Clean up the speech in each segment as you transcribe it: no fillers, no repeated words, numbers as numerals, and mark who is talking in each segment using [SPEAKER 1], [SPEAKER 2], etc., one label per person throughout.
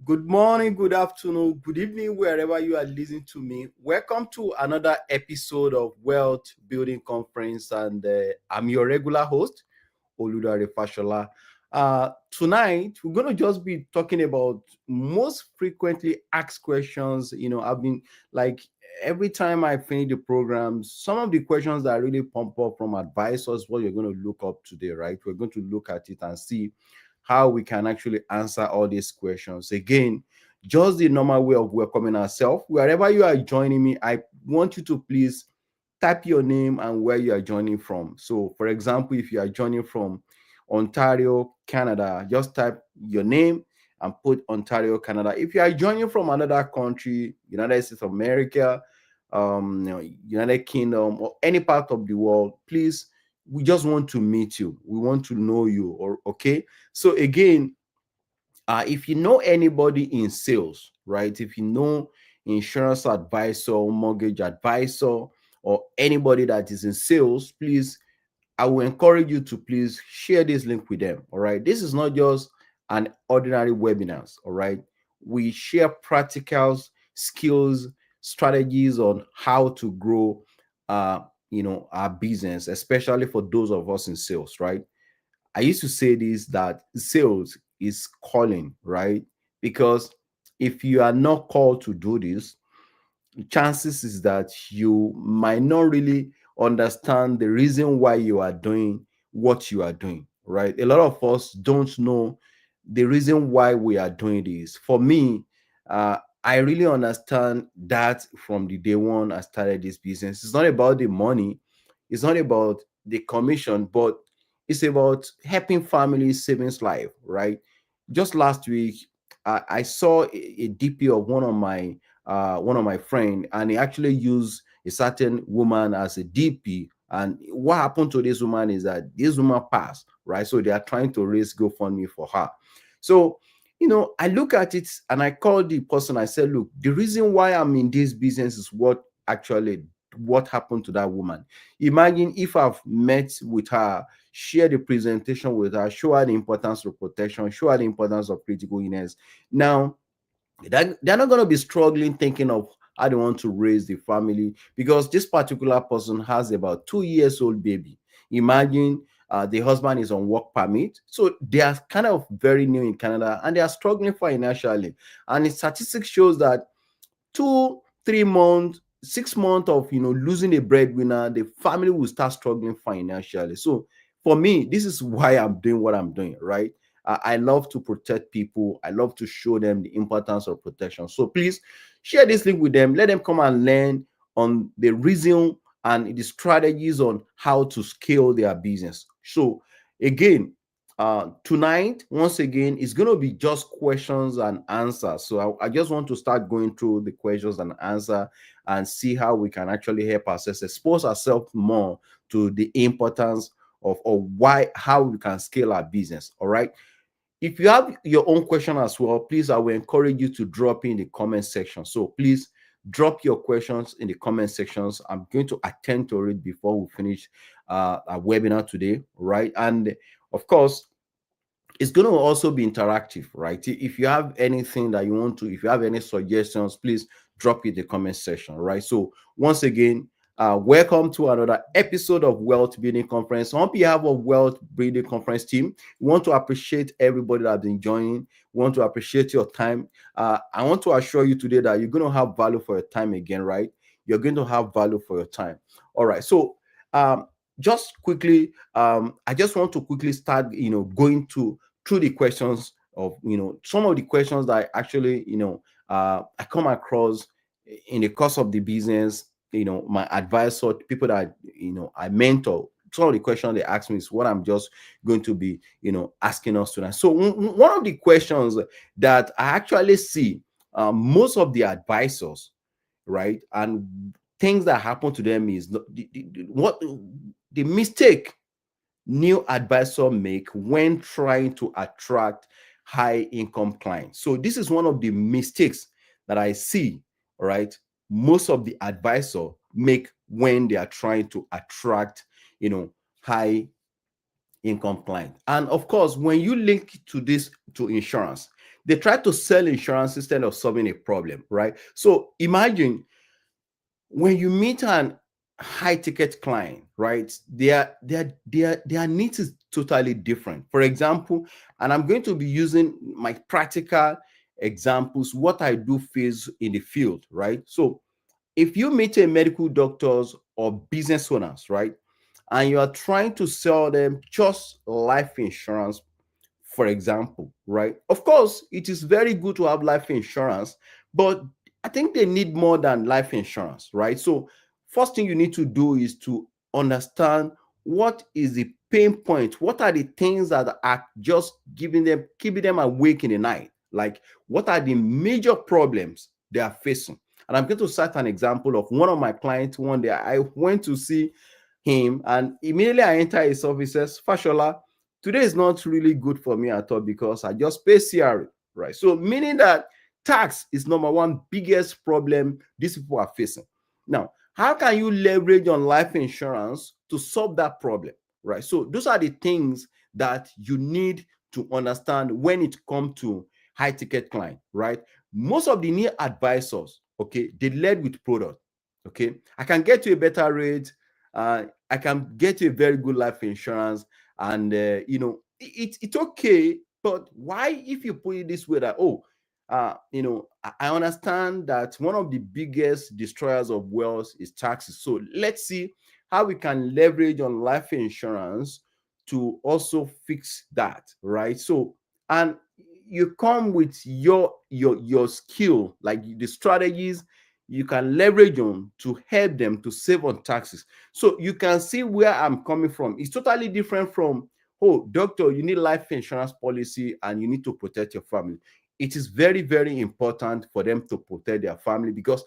[SPEAKER 1] Good morning, good afternoon, good evening, wherever you are listening to me. Welcome to another episode of Wealth Building Conference, and I'm your regular host, Oludare Fasola. Tonight, we're going to just be talking about most frequently asked questions. I've been like every time I finish the program, some of the questions that really pump up from advisors, what you're going to look up today, right? We're going to look at it and see how we can actually answer all these questions. Again, just the normal way of welcoming ourselves. Wherever you are joining me, I want you to please type your name and where you are joining from. So, for example, if you are joining from Ontario, Canada, just type your name and put Ontario, Canada. If you are joining from another country, United States of America, United Kingdom, or any part of the world, please, we just want to meet you. We want to know you. Or okay. So again, if you know anybody in sales, right? If you know insurance advisor, mortgage advisor, or anybody that is in sales, please, I will encourage you to please share this link with them. All right. This is not just an ordinary webinars. All right. We share practicals, skills, strategies on how to grow our business, especially for those of us in sales, right? I used to say this, that sales is calling, right? Because if you are not called to do this, chances is that you might not really understand the reason why you are doing what you are doing, right? A lot of us don't know the reason why we are doing this. For me, I really understand that from the day one I started this business. It's not about the money, it's not about the commission, but it's about helping families savings life, right? Just last week, I saw a DP of one of my friend, and he actually used a certain woman as a DP. And what happened to this woman is that this woman passed, right? So they are trying to raise GoFundMe for her. So, I look at it and I called the person. I said, look, the reason why I'm in this business is what happened to that woman. Imagine if I've met with her, share the presentation with her, show her the importance of protection, show her the importance of critical illness. Now, they're not going to be struggling thinking of how they want to raise the family, because this particular person has about 2 years old baby. Imagine the husband is on work permit, so they are kind of very new in Canada and they are struggling financially. And the statistics shows that 2 3 months 6 months of losing a breadwinner, the family will start struggling financially. So for me, this is why I'm doing what I'm doing, right? I love to protect people. I love to show them the importance of protection. So please share this link with them. Let them come and learn on the reason and the strategies on how to scale their business. So again, tonight, once again, it's going to be just questions and answers. So I just want to start going through the questions and answer and see how we can actually help ourselves expose ourselves more to the importance of how we can scale our business. All right. If you have your own question as well, please, I will encourage you to drop in the comment section. So please drop your questions in the comment sections. I'm going to attend to it before we finish our webinar today, right? And of course, it's going to also be interactive, right? If you have anything that you want to, if you have any suggestions, please drop it in the comment section, right? So once again, Welcome to another episode of Wealth Building Conference. On behalf of Wealth Building Conference team, we want to appreciate everybody that has been joining. We want to appreciate your time. I want to assure you today that you're going to have value for your time again, right? You're going to have value for your time. All right. So, just quickly, I just want to quickly start, going through the questions of, some of the questions that I actually, I come across in the course of the business. My advisor, people that I mentor, some of the questions they ask me is what I'm just going to be asking us tonight. So one of the questions that I actually see most of the advisors, right, and things that happen to them is what the mistake new advisor make when trying to attract high income clients. So this is one of the mistakes that I see, right, most of the advisor make when they are trying to attract, high income client. And of course, when you link to this to insurance, they try to sell insurance instead of solving a problem, right? So imagine when you meet an high ticket client, right, their needs is totally different. For example, and I'm going to be using my practical examples, what I do face in the field, right? So if you meet a medical doctors or business owners, right, and you are trying to sell them just life insurance, for example, right? Of course, it is very good to have life insurance, but I think they need more than life insurance, right? So, first thing you need to do is to understand what is the pain point, what are the things that are just keeping them awake in the night, like what are the major problems they are facing. And I'm going to cite an example of one of my clients. One day I went to see him, and immediately I enter his office, says, Fashola, today is not really good for me at all because I just pay CRA, right? So meaning that tax is number one biggest problem these people are facing. Now, how can you leverage on life insurance to solve that problem, right? So those are the things that you need to understand when it comes to high ticket client, right? Most of the new advisors, okay, they led with product. Okay, I can get you a better rate. I can get you a very good life insurance, and it's okay. But why, if you put it this way, that I understand that one of the biggest destroyers of wealth is taxes. So let's see how we can leverage on life insurance to also fix that, right? So, and you come with your skill, like the strategies you can leverage on to help them to save on taxes. So you can see where I'm coming from. It's totally different from, oh, doctor, you need life insurance policy and you need to protect your family. It is very, very important for them to protect their family, because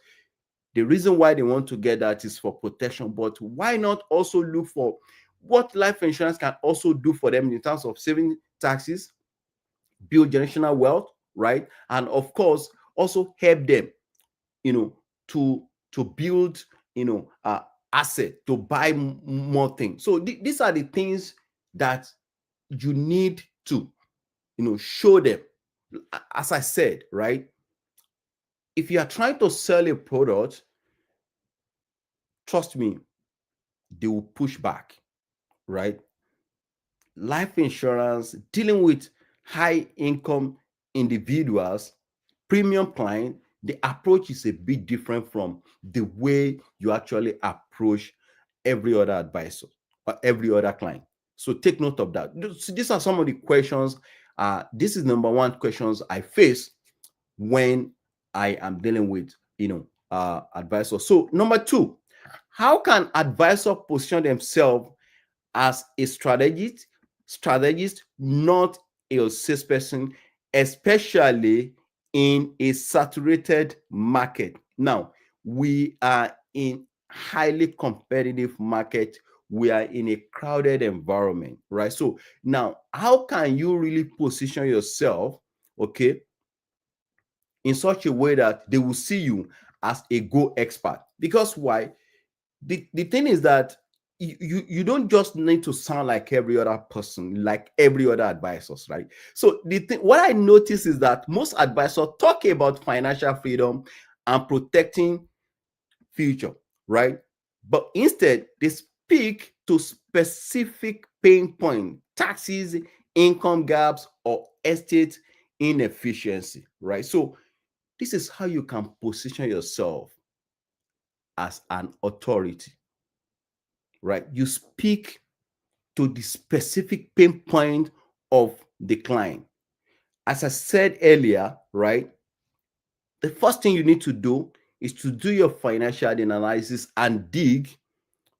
[SPEAKER 1] the reason why they want to get that is for protection. But why not also look for what life insurance can also do for them in terms of saving taxes, build generational wealth, right? And of course, also help them, you know, to build, asset, to buy more things. So these are the things that you need to, show them. As I said, right? If you are trying to sell a product, trust me, they will push back, right? Life insurance, dealing with high income individuals, premium client, the approach is a bit different from the way you actually approach every other advisor or every other client. So take note of that. So these are some of the questions. This is number one questions I face when I am dealing with advisors. So number two, how can advisor position themselves as a strategist, not a salesperson, especially in a saturated market? Now, we are in highly competitive market. We are in a crowded environment, right? So now, how can you really position yourself, okay, in such a way that they will see you as a go expert? Because why? The thing is that you don't just need to sound like every other person, like every other advisors, right? So what I notice is that most advisors talk about financial freedom and protecting future, right? but instead they speak to specific pain point, taxes, income gaps, or estate inefficiency, right? So this is how you can position yourself as an authority, right? You speak to the specific pain point of the client. As I said earlier, right, the first thing you need to do is to do your financial analysis and dig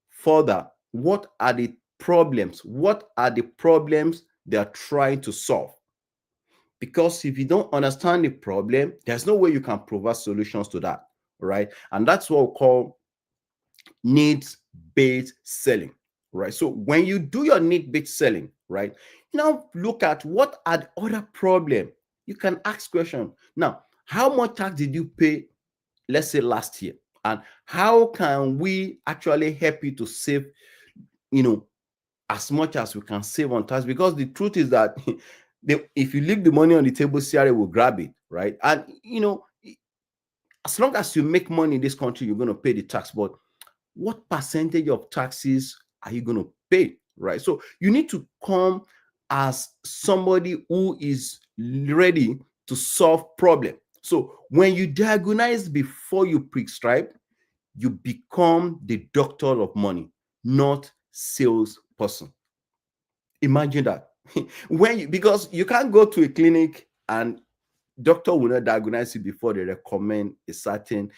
[SPEAKER 1] further. What are the problems? What are the problems they are trying to solve? Because if you don't understand the problem, there's no way you can provide solutions to that, right? And that's what we call needs-based selling, right? So when you do your need-based selling, right, now look at what are the other problem. You can ask question. Now, how much tax did you pay, let's say last year? And how can we actually help you to save, you know, as much as we can save on tax? Because the truth is that if you leave the money on the table, CRA will grab it, right? And as long as you make money in this country, you're going to pay the tax. But what percentage of taxes are you going to pay, right? So you need to come as somebody who is ready to solve problem. So when you diagnose before you prescribe, you become the doctor of money, not salesperson. Imagine that. Because you can't go to a clinic and doctor will not diagnose you before they recommend a certain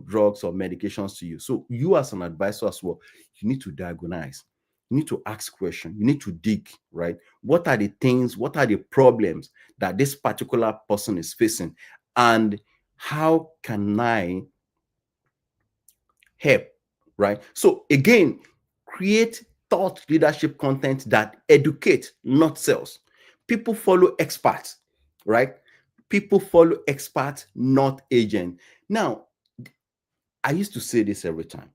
[SPEAKER 1] drugs or medications to you. So you as an advisor as well, you need to diagnose, you need to ask questions, you need to dig, right? What are the things, what are the problems that this particular person is facing, and how can I help, right? So again, create thought leadership content that educate, not sells. People follow experts, right? People follow experts, not agent. Now, I used to say this every time.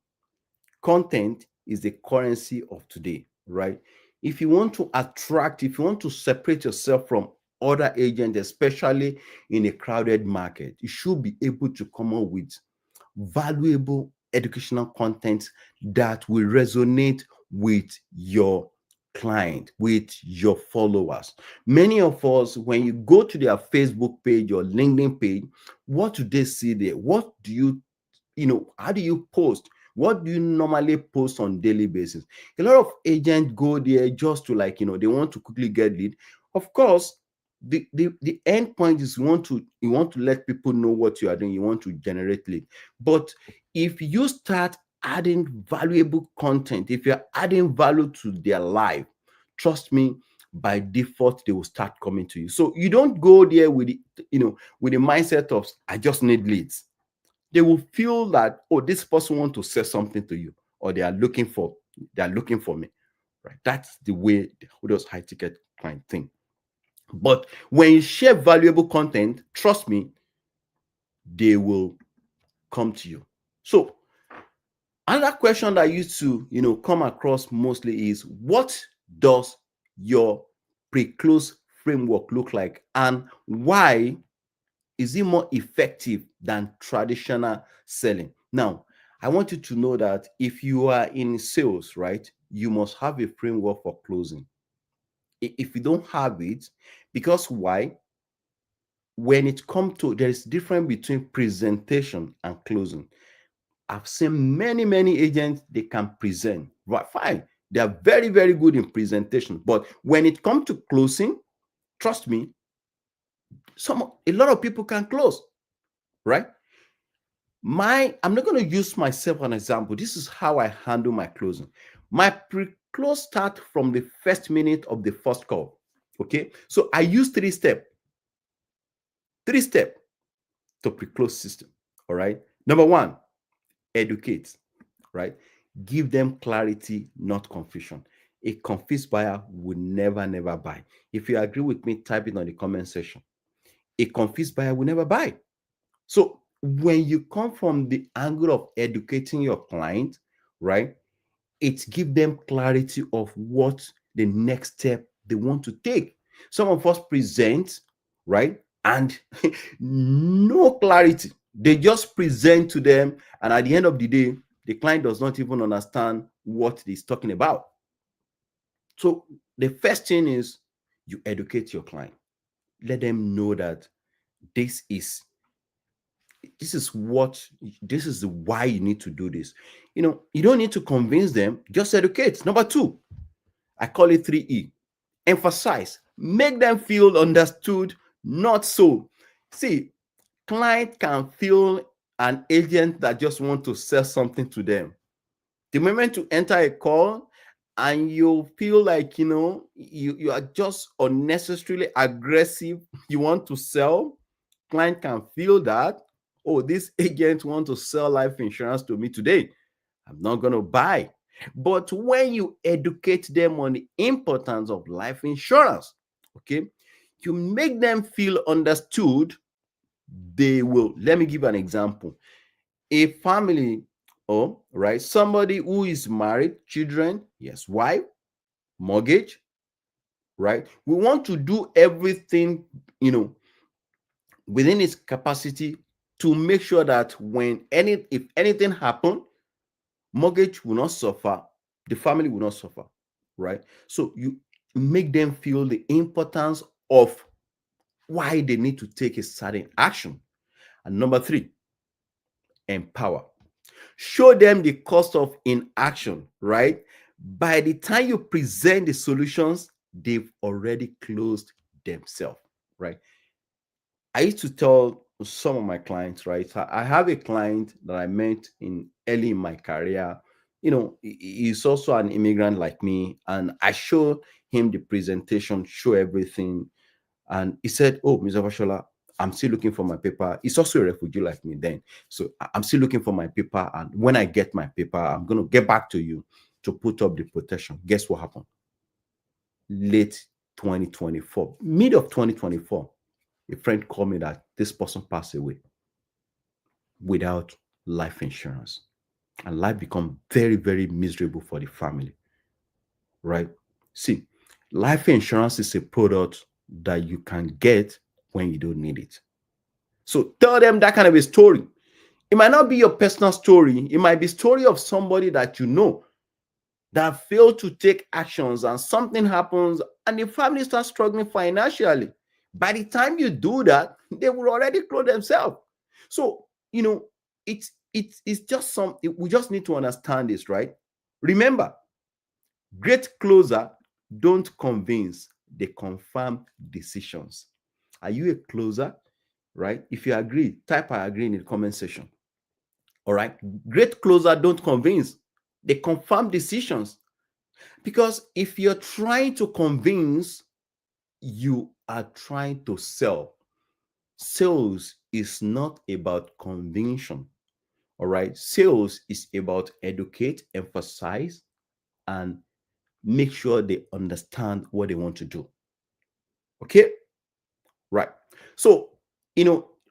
[SPEAKER 1] Content is the currency of today, right? If you want to attract, if you want to separate yourself from other agents, especially in a crowded market, you should be able to come up with valuable educational content that will resonate with your client, with your followers. Many of us, when you go to their Facebook page or LinkedIn page, what do they see there? What do how do you post? What do you normally post on daily basis? A lot of agents go there just to they want to quickly get lead. Of course, the end point is you want to let people know what you are doing. You want to generate lead. But if you start adding valuable content, if you're adding value to their life, trust me, by default they will start coming to you. So you don't go there with with the mindset of I just need leads. They will feel that, oh, this person wants to say something to you, or they are looking for me, right? That's the way who does high ticket client thing. But when you share valuable content, trust me, they will come to you. So another question that used to come across mostly is, what does your pre-close framework look like, and why is it more effective than traditional selling? Now, I want you to know that if you are in sales, right, you must have a framework for closing. If you don't have it, because why? When it comes to, there is difference between presentation and closing. I've seen many agents, they can present, right? Fine. They are very, very good in presentation. But when it comes to closing, trust me, a lot of people can close, right? I'm not going to use myself as an example. This is how I handle my closing. My pre-close start from the first minute of the first call. Okay. So I use three step to pre-close system. All right. Number one, educate, right? Give them clarity, not confusion. A confused buyer will never buy. If you agree with me, type it on the comment section. A confused buyer will never buy. So when you come from the angle of educating your client, right, it gives them clarity of what the next step they want to take. Some of us present, right, and no clarity. They just present to them, and at the end of the day, the client does not even understand what he's talking about. So the first thing is you educate your client. Let them know that this is this is what this is the why you need to do this. You don't need to convince them, just educate. Number two, I call it 3E. Emphasize, make them feel understood, not so. See, client can feel an agent that just want to sell something to them. The moment you enter a call and you feel like you are just unnecessarily aggressive, you want to sell, client can feel that, oh, this agent want to sell life insurance to me today, I'm not going to buy. But when you educate them on the importance of life insurance, okay, you make them feel understood, they will. Let me give an example. A family, oh, right, somebody who is married, children, yes, wife, mortgage, right? We want to do everything, within its capacity to make sure that if anything happen, mortgage will not suffer, the family will not suffer, right? So you make them feel the importance of why they need to take a certain action. And number three, empower. Show them the cost of inaction, right? By the time you present the solutions, they've already closed themselves, right? I used to tell some of my clients, right? I have a client that I met early in my career. He's also an immigrant like me, and I showed him the presentation, show everything, and he said, "Oh, Mr. Fasola, I'm still looking for my paper." He's also a refugee like me then, so I'm still looking for my paper, and when I get my paper, I'm gonna get back to you to put up the protection. Guess what happened? Late 2024, mid of 2024. A friend called me that this person passed away without life insurance, and life become very, very miserable for the family, right? See, life insurance is a product that you can get when you don't need it. So tell them that kind of a story. It might not be your personal story, it might be story of somebody that you know that failed to take actions, and something happens and the family starts struggling financially. By the time you do that, they will already close themselves. So it's just we just need to understand this, right? Remember, great closer don't convince, they confirm decisions. Are you a closer? Right? If you agree, type I agree in the comment section. All right. Great closer don't convince, they confirm decisions. Because if you're trying to convince, you are trying to sell. Sales is not about conviction. All right. Sales is about educate, emphasize, and make sure they understand what they want to do. Okay. Right. So,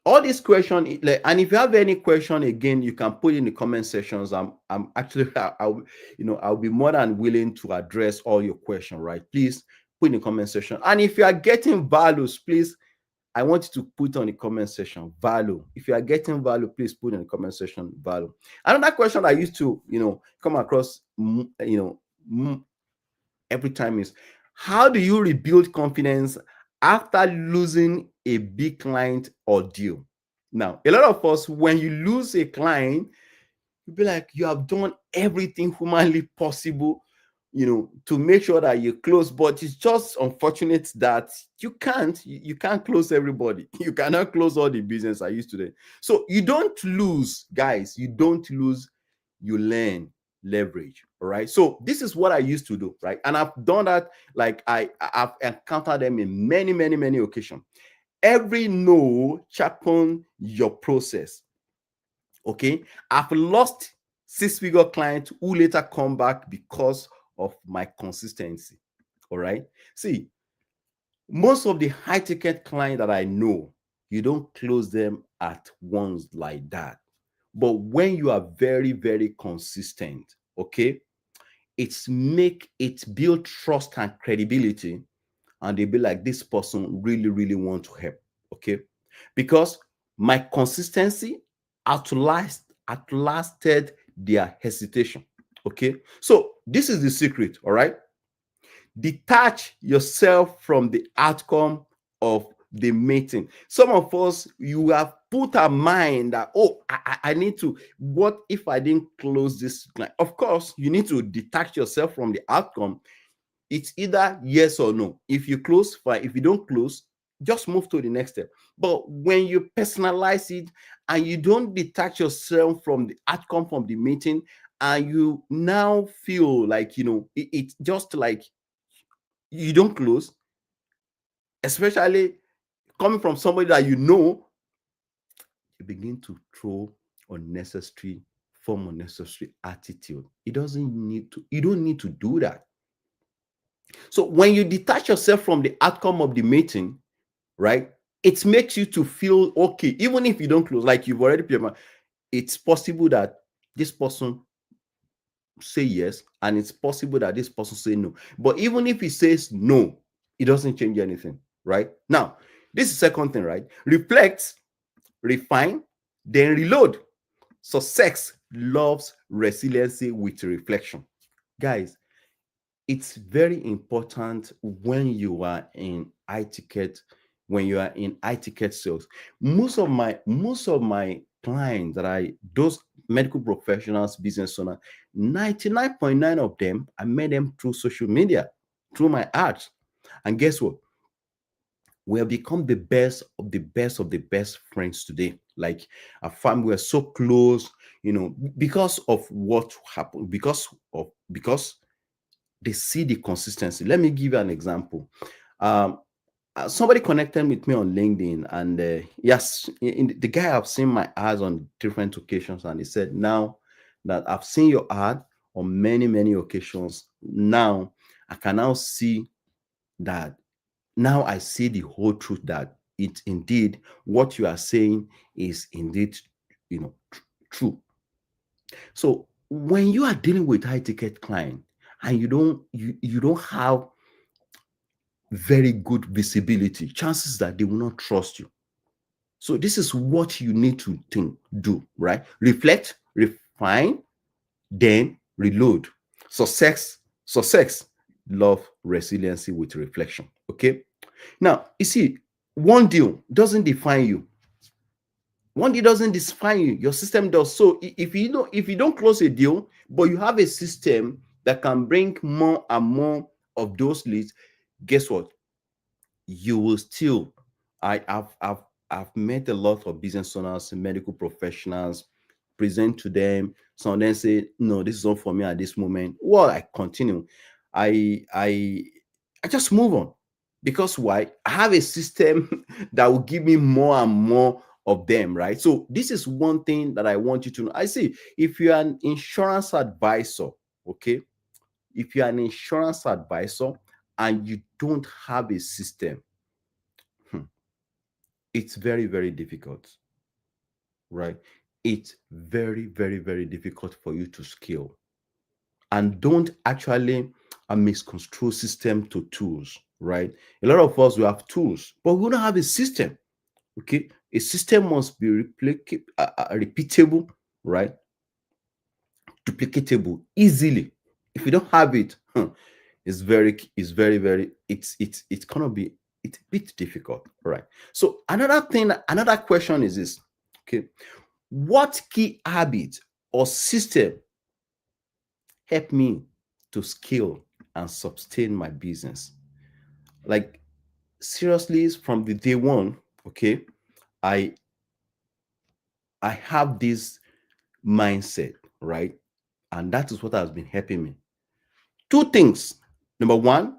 [SPEAKER 1] all these questions, and if you have any question again, you can put in the comment sections. I'm actually, I'll be more than willing to address all your questions, right? Please put in the comment section. And if you are getting values, please, I want you to put on the comment section value. If you are getting value, please put in the comment section value. Another question I used to, come across, every time is, how do you rebuild confidence after losing a big client or deal? Now, a lot of us, when you lose a client, you'll be like, you have done everything humanly possible, to make sure that you close, but it's just unfortunate that you can't close everybody. You cannot close all the business I used to do. So you don't lose, guys. You don't lose, you learn, leverage. All right. So this is what I used to do, right? And I've done that, like I've encountered them in many, many, many occasions. Every no sharpen your process. Okay. I've lost six-figure clients who later come back because of my consistency. All right. See, most of the high ticket clients that I know, you don't close them at once like that. But when you are very, very consistent, okay, it build trust and credibility, and they be like, this person really, really want to help. Okay. Because my consistency outlasted their hesitation. Okay, so this is the secret. All right, detach yourself from the outcome of the meeting. Some of us, you have put our mind that, oh, I need to, what if I didn't close this client? Of course, you need to detach yourself from the outcome. It's either yes or no. If you close, fine. If you don't close, just move to the next step. But when you personalize it and you don't detach yourself from the outcome from the meeting, and you now feel like, it's just like you don't close, especially coming from somebody that you begin to throw unnecessary form unnecessary attitude. You don't need to do that. So when you detach yourself from the outcome of the meeting, right, it makes you to feel okay, even if you don't close, like you've already prepared. It's possible that this person say yes, and it's possible that this person say no. But even if he says no, it doesn't change anything, right? Now, this is the second thing, right? Reflect, refine, then reload. Success loves resiliency with reflection. Guys, it's very important when you are in high ticket, when you are in high ticket sales. Most of my clients that I those medical professionals, business owners, 99.9 of them, I met them through social media, through my ads. And guess what? We have become the best of the best of the best friends today. Like a family, we're so close, because of what happened, because they see the consistency. Let me give you an example. Um, Somebody connected with me on LinkedIn, and yes, the guy, I've seen my ads on different occasions, and he said, now that I've seen your ad on many, many occasions, now I can now see that now I see the whole truth, that it indeed what you are saying is indeed, true. So when you are dealing with high ticket client and you don't have very good visibility, chances that they will not trust you. So this is what you need to do, right? Reflect, refine, then reload. Success, love resiliency with reflection. Okay. Now, you see, one deal doesn't define you. One deal doesn't define you. Your system does. So if you don't close a deal, but you have a system that can bring more and more of those leads, guess what? You will still. I've met a lot of business owners, medical professionals, present to them. Some of them say, no, this is not for me at this moment. Well, I continue. I i i just move on, because why? I have a system that will give me more and more of them, right? So this is one thing that I want you to know. I see, if you're an insurance advisor, okay, if you're an insurance advisor and you don't have a system, hmm, it's very, very difficult, right? It's very, very, very difficult for you to scale. And don't actually misconstrue system to tools, right? A lot of us, we have tools, but we don't have a system. Okay, a system must be repeatable, right? Duplicatable easily. If you don't have it, it's gonna be, it's a bit difficult, right? So another question is this. Okay, what key habit or system help me to scale and sustain my business? Like, seriously, from the day one, okay, I I have this mindset, right? And that is what has been helping me. Two things. Number one,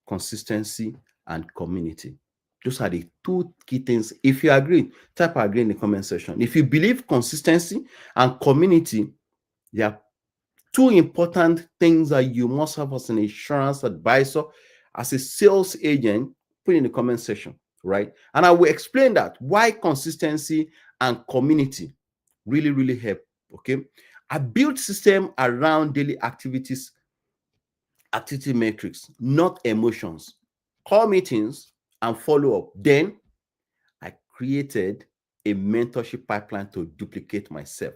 [SPEAKER 1] consistency and community. Those are the two key things. If you agree, type agree in the comment section. If you believe consistency and community, they are two important things that you must have as an insurance advisor, as a sales agent. Put in the comment section, right? And I will explain that why consistency and community really, really help. Okay. I build system around daily activity metrics, not emotions, call meetings, and follow up. Then I created a mentorship pipeline to duplicate myself.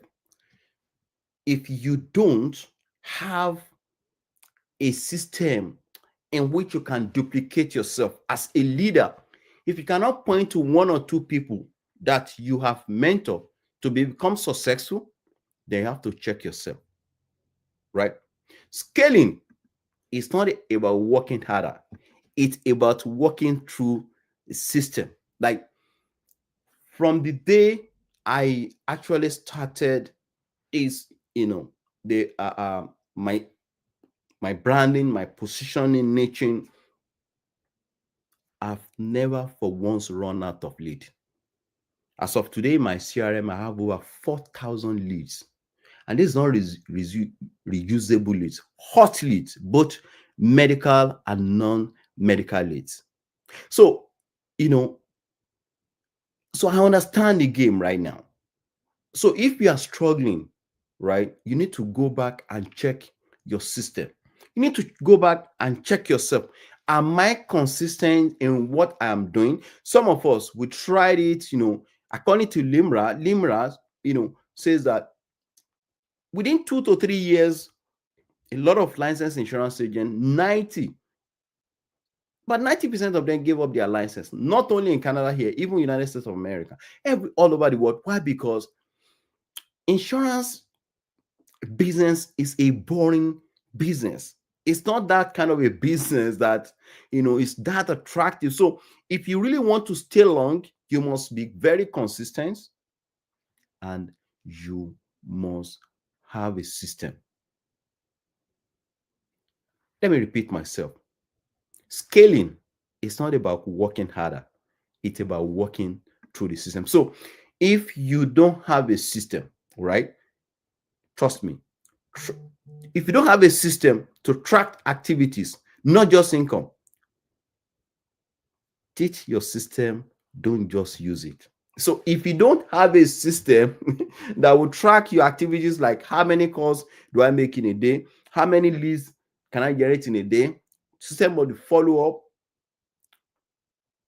[SPEAKER 1] if you don't have a system in which you can duplicate yourself as a leader, if you cannot point to one or two people that you have mentored to become successful, then you have to check yourself, right? Scaling is not about working harder, it's about working through the system. Like from the day I actually started, is the my branding, my positioning, niching, I've never for once run out of lead. As of today, my CRM, I have over 4,000 leads. And this is not reusable leads, hot leads, both medical and non-medical leads. So, you know, so I understand the game right now. So if you are struggling, right, you need to go back and check your system. You need to go back and check yourself. Am I consistent in what I am doing? Some of us, we tried it, according to Limra, says that within 2 to 3 years, a lot of licensed insurance agents, 90% of them gave up their license, not only in Canada here, even United States of America, all over the world. Why? Because insurance business is a boring business. It's not that kind of a business that is that attractive. So if you really want to stay long, you must be very consistent and you must have a system. Let me repeat myself. Scaling is not about working harder, it's about working through the system. So if you don't have a system, right, trust me, if you don't have a system to track activities, not just income, teach your system, don't just use it. So if you don't have a system that will track your activities, like how many calls do I make in a day, how many leads can I generate in a day, system of the follow up,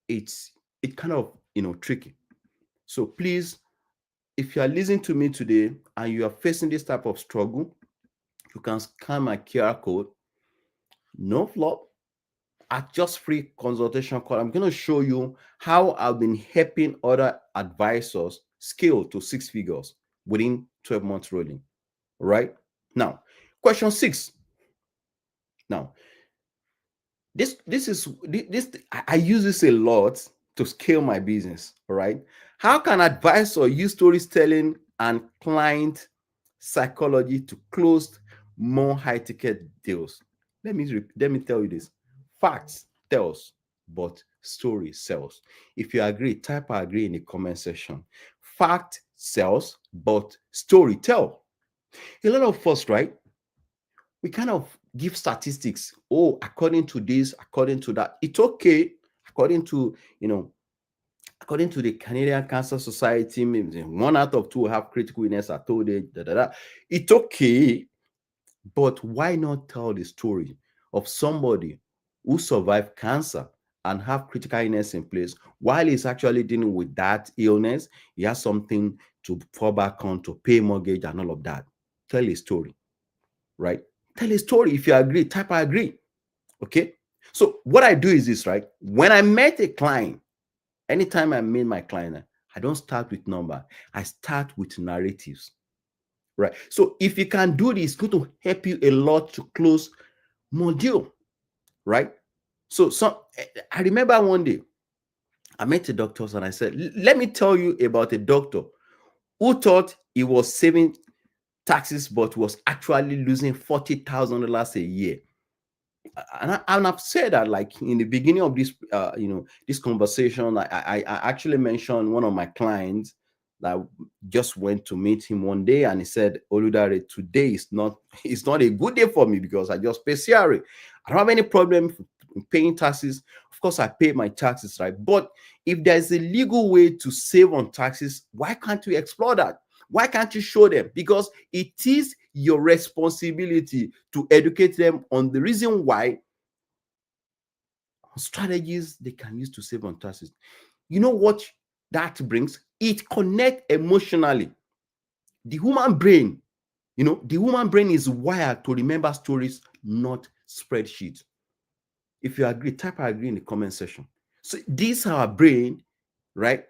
[SPEAKER 1] it's kind of tricky. So please, if you are listening to me today and you are facing this type of struggle, you can scan my QR code. No flop. At just free consultation call, I'm going to show you how I've been helping other advisors scale to 6 figures within 12 months rolling. Right now, question 6. Now, I use this a lot to scale my business. All right, how can advisor use storytelling and client psychology to close more high ticket deals? Let me tell you this. Facts tells, but story sells. If you agree, type I agree in the comment section. Fact sells, but story tell. A lot of us, right, we kind of give statistics. Oh, according to this, according to that. It's okay. According to according to the Canadian Cancer Society, maybe 1 out of 2 have critical illness at old age. It's okay, but why not tell the story of somebody who survived cancer and have critical illness in place while he's actually dealing with that illness? He has something to fall back on to pay mortgage and all of that. Tell a story, right? Tell a story. If you agree, type I agree. Okay. So what I do is this, right? When I met a client, anytime I meet my client, I don't start with number. I start with narratives, right? So if you can do this, it's going to help you a lot to close more deal, right? So I remember one day I met a doctor and I said, let me tell you about a doctor who thought he was saving taxes but was actually losing $40,000 a year. And I've said that, like, in the beginning of this this conversation, I actually mentioned one of my clients that just went to meet him one day, and he said, Oludare, today is not it's not a good day for me because I just pay CRA. I don't have any problem paying taxes. Of course, I pay my taxes, right? But if there's a legal way to save on taxes, why can't we explore that? Why can't you show them? Because it is your responsibility to educate them on the reason why, strategies they can use to save on taxes. You know what that brings? It connects emotionally. The human brain, The human brain is wired to remember stories, not spreadsheets. If you agree, type I agree in the comment section. So this our brain, right?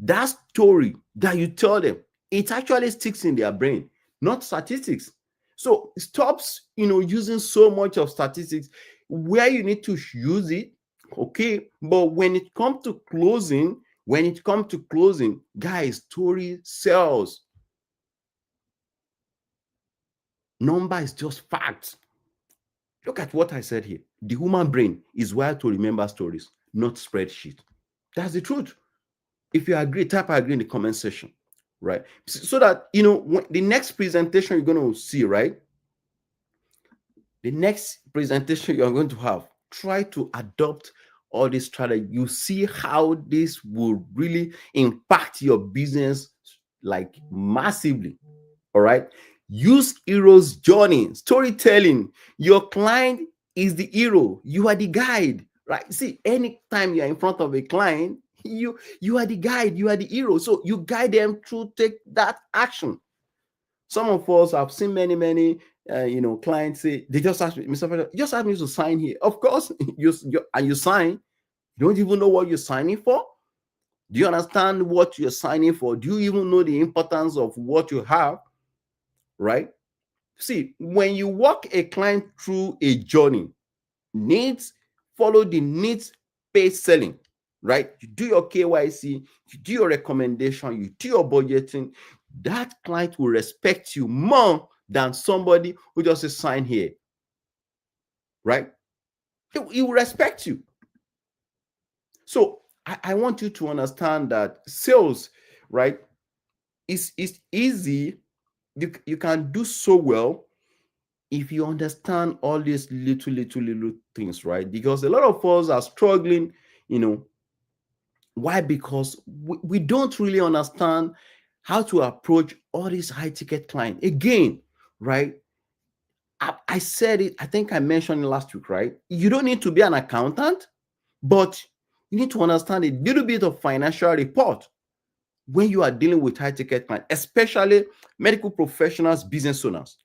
[SPEAKER 1] That story that you tell them, it actually sticks in their brain, not statistics. So stops, using so much of statistics where you need to use it, okay? But when it comes to closing, guys, story sells. Number is just facts. Look at what I said here. The human brain is wired to remember stories, not spreadsheet. That's the truth. If you agree, type I agree in the comment section, right? So that, the next presentation you're going to see, right? The next presentation you're going to have, try to adopt all this strategy. You see how this will really impact your business like massively. All right. Use hero's journey, storytelling. Your client is the hero. You are the guide, right? See, anytime you are in front of a client, you are the guide, you are the hero. So you guide them to take that action. Some of us have seen many clients say they just ask me, Mr. Fisher, just ask me to sign here. Of course, you sign. You don't even know what you're signing for. Do you understand what you're signing for? Do you even know the importance of what you have? Right? See, when you walk a client through a journey, needs follow the needs-based selling, right? You do your KYC, you do your recommendation, you do your budgeting. That client will respect you more than somebody who just says sign here, right? He will respect you. So I want you to understand that sales, right, is easy. You can do so well if you understand all these little things, right? Because a lot of us are struggling, why? Because we don't really understand how to approach all these high ticket clients. Again, right? I said it, I think I mentioned it last week, right? You don't need to be an accountant, but you need to understand a little bit of financial report when you are dealing with high ticket clients, especially medical professionals, business owners.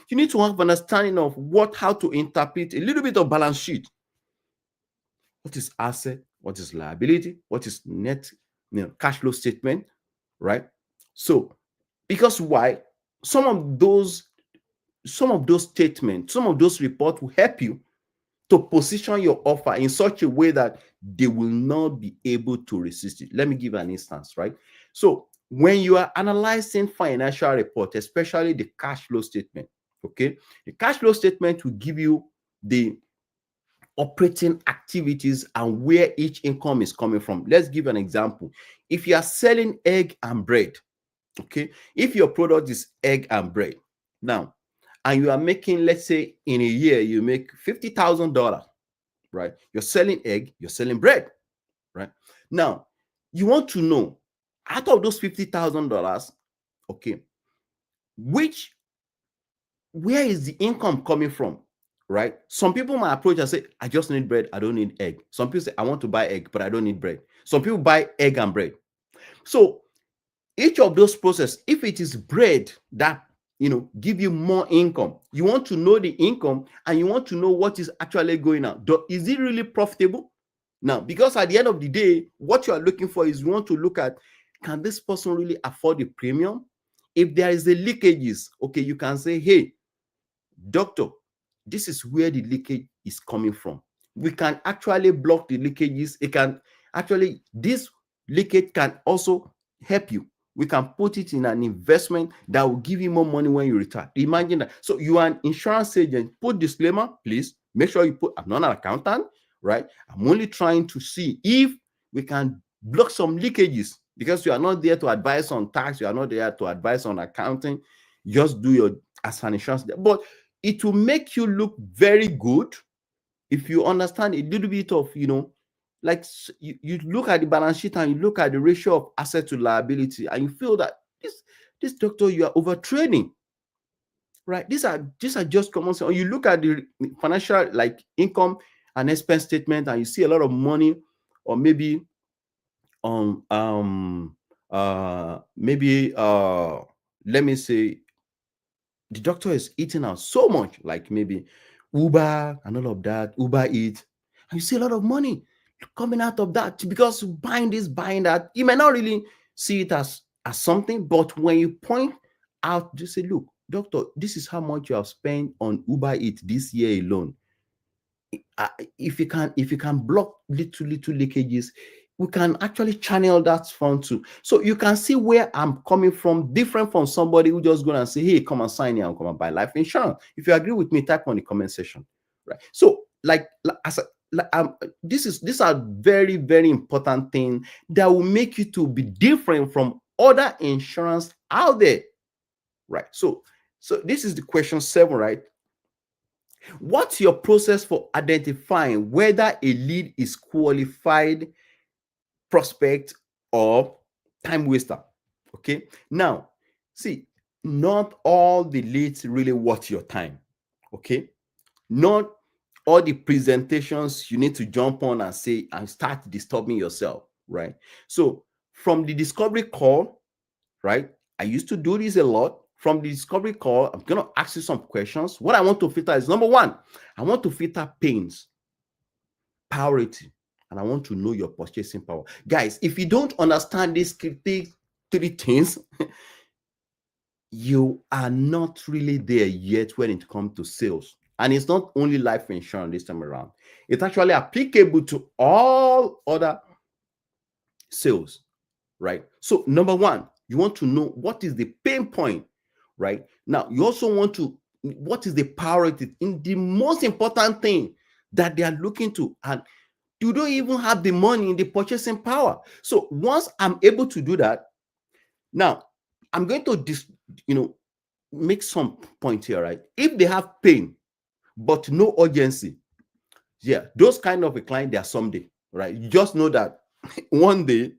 [SPEAKER 1] You need to have understanding of how to interpret a little bit of balance sheet. What is asset? What is liability? What is net cash flow statement, right? So, because why? Some of those statements, some of those reports will help you to position your offer in such a way that they will not be able to resist it. Let me give an instance, right? So when you are analyzing financial report, especially the cash flow statement, okay, the cash flow statement will give you the operating activities and where each income is coming from. Let's give an example. If you are selling egg and bread, okay, if your product is egg and bread now, and you are making, let's say in a year you make $50,000, right? You're selling egg, you're selling bread, right? Now you want to know, out of those $50,000, okay, where is the income coming from, right? Some people might approach and say, I just need bread, I don't need egg. Some people say, I want to buy egg, but I don't need bread. Some people buy egg and bread. So each of those process, if it is bread that give you more income, you want to know the income and you want to know what is actually going on. Is it really profitable? Now, because at the end of the day, what you are looking for is you want to look at, can this person really afford the premium? If there is a leakages, okay, you can say, hey, doctor, this is where the leakage is coming from. We can actually block the leakages. It can actually, this leakage can also help you. We can put it in an investment that will give you more money when you retire. Imagine that. So you are an insurance agent. Put disclaimer, please. Make sure you put, I'm not an accountant, right? I'm only trying to see if we can block some leakages, because you are not there to advise on tax. You are not there to advise on accounting. Just do your as an insurance. But it will make you look very good if you understand a little bit of, like you look at the balance sheet and you look at the ratio of asset to liability and you feel that this doctor, you are overtraining, right? These are just common sense. Or you look at the financial, like income and expense statement, and you see a lot of money, or maybe maybe let me say the doctor is eating out so much, like maybe Uber and all of that, Uber Eat, and you see a lot of money coming out of that because buying this, buying that. You may not really see it as something, but when you point out, just say, look, doctor, this is how much you have spent on Uber Eat this year alone. If you can block little leakages, we can actually channel that fund too. So you can see where I'm coming from, different from somebody who just go and say, hey, come and sign here and come and buy life insurance. If you agree with me, type on the comment section, right? So these are very, very important things that will make you to be different from other insurance out there, right? So this is the question 7, right? What's your process for identifying whether a lead is qualified prospect or time waster? Okay. Now, see, not all the leads really worth your time. Okay. Not all the presentations you need to jump on and say and start disturbing yourself, right? So from the discovery call, right? I used to do this a lot. From the discovery call, I'm going to ask you some questions. What I want to filter is, number one, I want to filter pains, priority, and I want to know your purchasing power. Guys, if you don't understand these three things, you are not really there yet when it comes to sales. And it's not only life insurance this time around. It's actually applicable to all other sales, right? So number one, you want to know what is the pain point, right? Now, you also want to, what is the priority in the most important thing that they are looking to, and you don't even have the money in the purchasing power. So once I'm able to do that, now I'm going to make some point here, right? If they have pain but no urgency, yeah, those kind of a client, they are someday, right? You just know that one day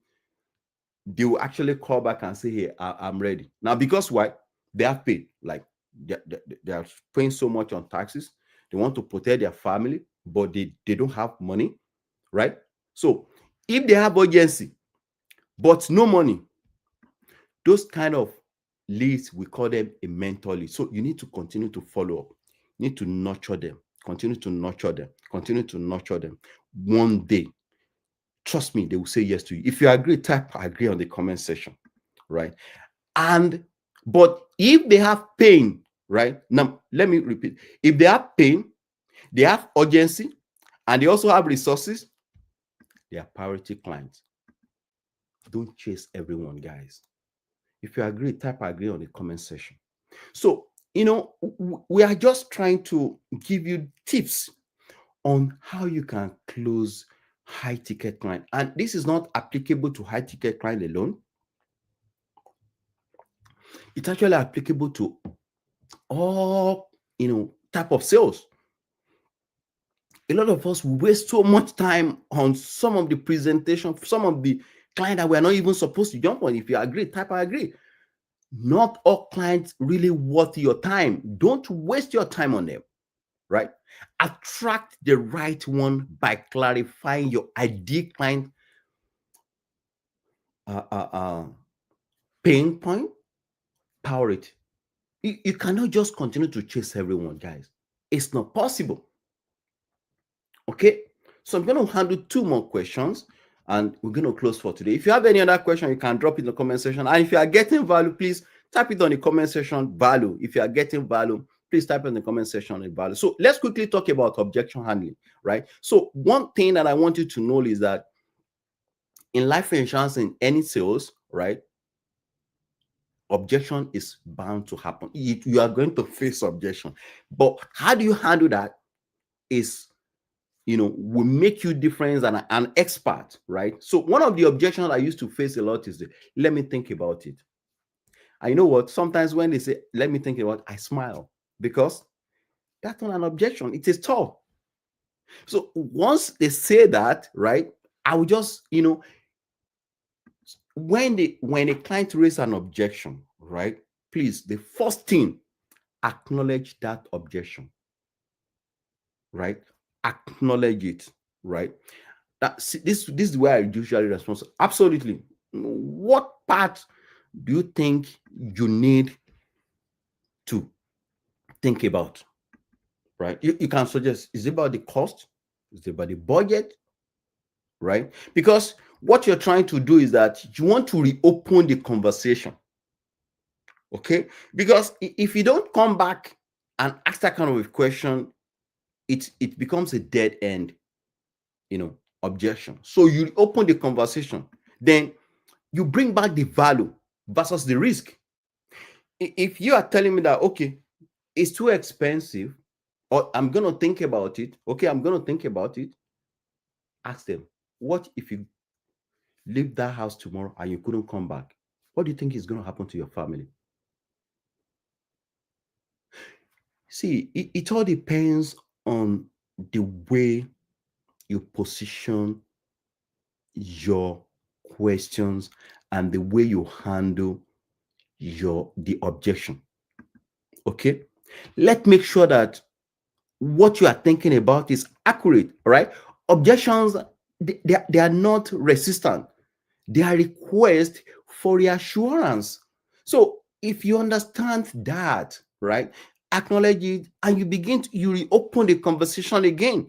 [SPEAKER 1] they will actually call back and say, hey, I'm ready. Now, because why? They have paid, like they are paying so much on taxes. They want to protect their family, but they don't have money, right? So if they have urgency, but no money, those kind of leads, we call them a mentor lead. So you need to continue to follow up. You need to nurture them, continue to nurture them, continue to nurture them. One day, trust me, they will say yes to you. If you agree, type agree on the comment section, right? But if they have pain, right? Now, let me repeat. If they have pain, they have urgency, and they also have resources, they are priority clients. Don't chase everyone, guys. If you agree, type agree on the comment section. So, we are just trying to give you tips on how you can close high ticket client. And this is not applicable to high ticket client alone. It's actually applicable to all, type of sales. A lot of us waste so much time on some of the presentation, some of the client that we're not even supposed to jump on. If you agree, type I agree. Not all clients really worth your time. Don't waste your time on them, right? Attract the right one by clarifying your ideal client pain point, priority. You cannot just continue to chase everyone, guys. It's not possible. Okay, so I'm going to handle 2 more questions and we're going to close for today. If you have any other question, you can drop it in the comment section. And if you are getting value, please type it on the comment section, value. If you are getting value, please type in the comment section the value. So let's quickly talk about objection handling, right? So one thing that I want you to know is that in life insurance, in any sales, right, objection is bound to happen. You are going to face objection. But how do you handle that is, will make you different than an expert, right? So one of the objections I used to face a lot is let me think about it. I know what, sometimes when they say, let me think about it, I smile because that's not an objection. It is tough. So once they say that, right, I will just, when a client raises an objection, right, please, the first thing, acknowledge that objection, right? Acknowledge it, right? This is where I usually respond. Absolutely. What part do you think you need to think about, right? You can suggest, is it about the cost? Is it about the budget, right? Because what you're trying to do is that you want to reopen the conversation, okay? Because if you don't come back and ask that kind of a question, it becomes a dead end, objection. So you open the conversation, then you bring back the value versus the risk. If you are telling me that, okay, it's too expensive, or I'm going to think about it, okay, I'm going to think about it, ask them, what if you leave that house tomorrow and you couldn't come back? What do you think is going to happen to your family? See, it all depends on the way you position your questions and the way you handle the objection. Okay, let's make sure that what you are thinking about is accurate. Right? Objections, they are not resistant, they are requests for reassurance. So if you understand that, right, acknowledge it, and you reopen the conversation again,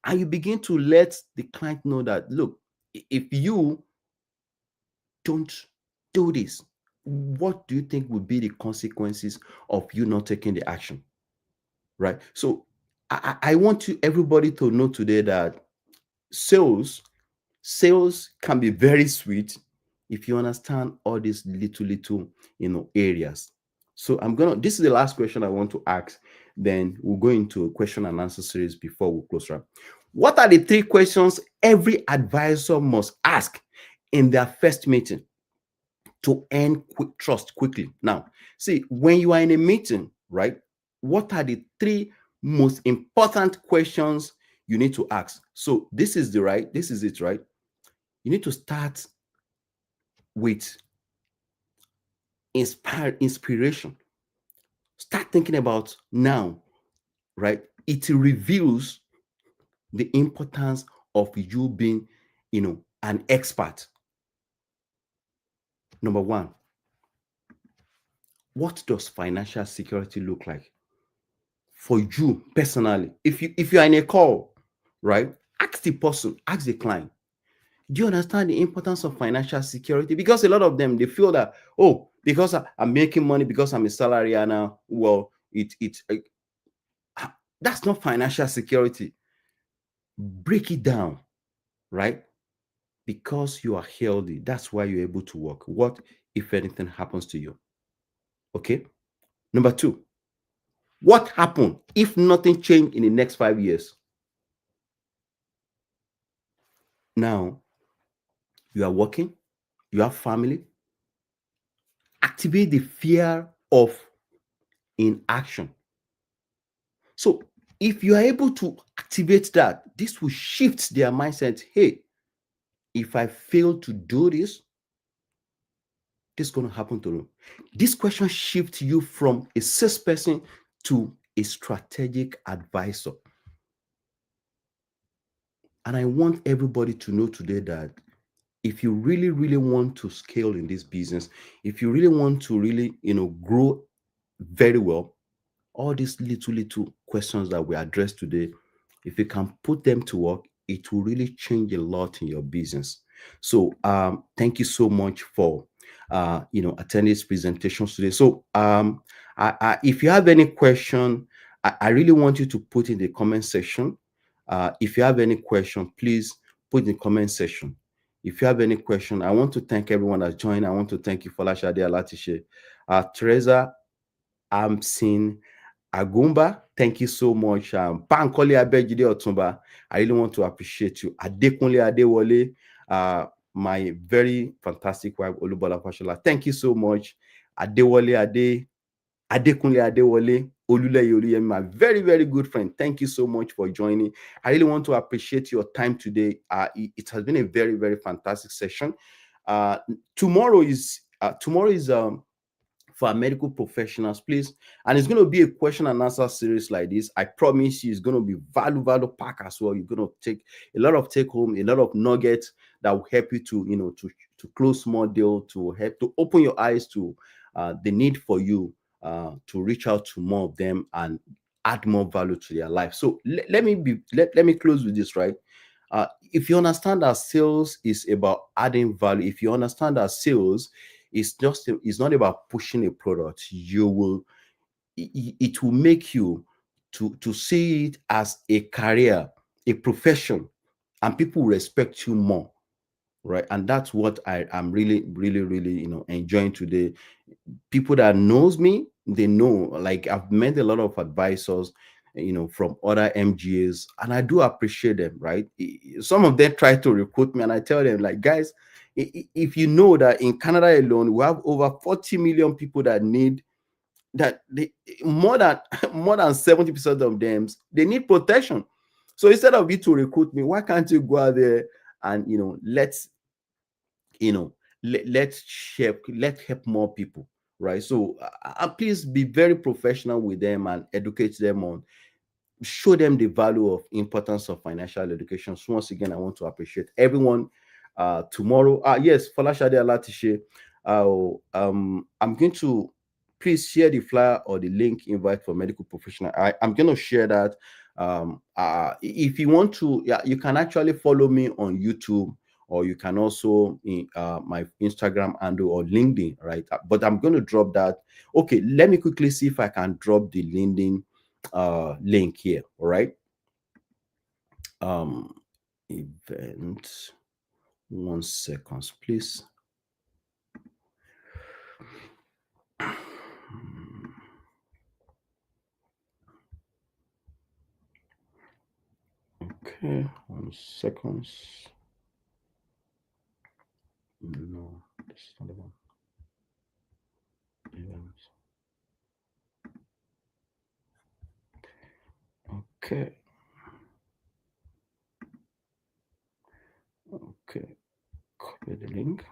[SPEAKER 1] and you begin to let the client know that, look, if you don't do this, what do you think would be the consequences of you not taking the action? Right? So I want everybody to know today that sales sales can be very sweet if you understand all these little areas. So this is the last question I want to ask, then we'll go into a question and answer series before we close up. What are the 3 questions every advisor must ask in their first meeting to earn trust quickly? Now, see, when you are in a meeting, right, what are the 3 most important questions you need to ask? So this is it, right? You need to start with inspiration. Start thinking about now, right? It reveals the importance of you being, an expert. Number 1, what does financial security look like for you personally? If you are in a call, right? Ask the client, do you understand the importance of financial security? Because a lot of them, they feel that, oh, because I'm making money, because I'm a salary earner, well, that's not financial security. Break it down, right? Because you are healthy, that's why you're able to work. What if anything happens to you? Okay. Number 2, what happened if nothing changed in the next 5 years? Now, you are working, you have family. Activate the fear of inaction. So if you are able to activate that, this will shift their mindset. Hey, if I fail to do this, this is going to happen to them. This question shifts you from a salesperson to a strategic advisor. And I want everybody to know today that if you really, really want to scale in this business, if you really want to really, grow very well, all these little questions that we addressed today, if you can put them to work, it will really change a lot in your business. So thank you so much for attending this presentation today. So if you have any question, I really want you to put in the comment section. If you have any question, please put in the comment section. If you have any question, I want to thank everyone that's joined. I want to thank you for Lashade Alatishe, Teresa Amsin Agumba, thank you so much. Pankole Abejide Otunba, I really want to appreciate you. Adekunle Adewole, my very fantastic wife, Olubola Fashola, thank you so much. Adekunle Adewole, Oluleye Oluyemi, my very, very good friend. Thank you so much for joining. I really want to appreciate your time today. It has been a very, very fantastic session. Tomorrow is for our medical professionals, please. And it's going to be a question and answer series like this. I promise you, it's going to be value pack as well. You're going to take a lot of take home, a lot of nuggets that will help you to close small deal, to help to open your eyes to the need for you to reach out to more of them and add more value to their life. So let me close with this, right? If you understand that sales is about adding value, if you understand that sales is just it's not about pushing a product, you will it will make you to see it as a career, a profession, and people respect you more, right? And that's what I am really enjoying today. People that knows me, they know, like, I've met a lot of advisors, from other MGAs, and I do appreciate them, right? Some of them try to recruit me, and I tell them, like, guys, if you know that in Canada alone we have over 40 million people that need that they, more than more than 70% of them, they need protection. So instead of you to recruit me, why can't you go out there and you know let's help more people, right? So please be very professional with them and educate them on, show them the value of importance of financial education. So once again, I want to appreciate everyone. Tomorrow, yes, Folashade Alatishe, I'm going to please share the flyer or the link invite for medical professional. I'm going to share that. If you want to, yeah, you can actually follow me on YouTube, or you can also in my Instagram handle or LinkedIn, right? But I'm going to drop that. Okay, let me quickly see if I can drop the LinkedIn link here. All right. um Event, 1 second please. Okay, 1 second. No, this is not the one. Event. Okay. Okay, copy the link.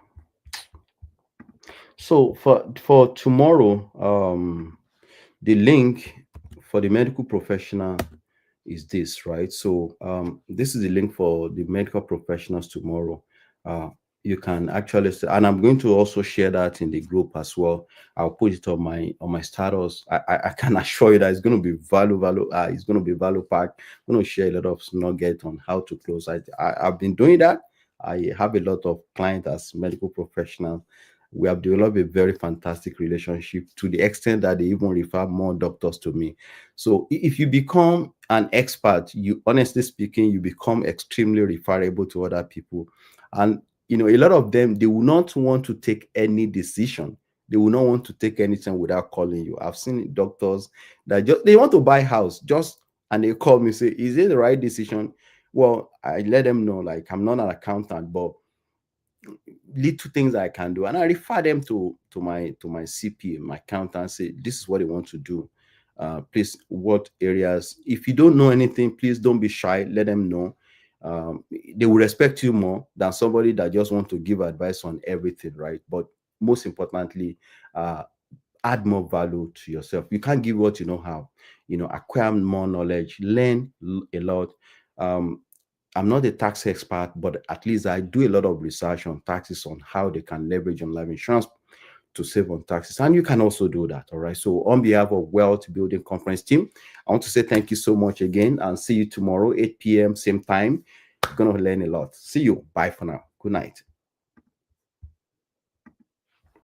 [SPEAKER 1] So for tomorrow, the link for the medical professional is this, right? So this is the link for the medical professionals tomorrow. You can actually and I'm going to also share that in the group as well. I'll put it on my status. I can assure you that it's going to be value it's going to be value packed. I'm going to share a lot of nugget on how to close. I've been doing that. I have a lot of clients as medical professionals. We have developed a very fantastic relationship, to the extent that they even refer more doctors to me. So if you become an expert, you, honestly speaking, you become extremely referable to other people. And a lot of them, they will not want to take any decision. They will not want to take anything without calling you. I've seen doctors that just they want to buy a house, just, and they call me, say, is it the right decision? Well, I let them know, like, I'm not an accountant, but little things I can do, and I refer them to my CPA, my accountant, say this is what they want to do. Please, what areas? If you don't know anything, please don't be shy. Let them know. They will respect you more than somebody that just want to give advice on everything, right? But most importantly, add more value to yourself. You can't give what you don't have. Acquire more knowledge, learn a lot. Um, I'm not a tax expert, but at least I do a lot of research on taxes, on how they can leverage on life insurance to save on taxes. And you can also do that. All right. So on behalf of Wealth Building Conference team, I want to say thank you so much again, and see you tomorrow, 8 p.m. same time. You're going to learn a lot. See you. Bye for now. Good night.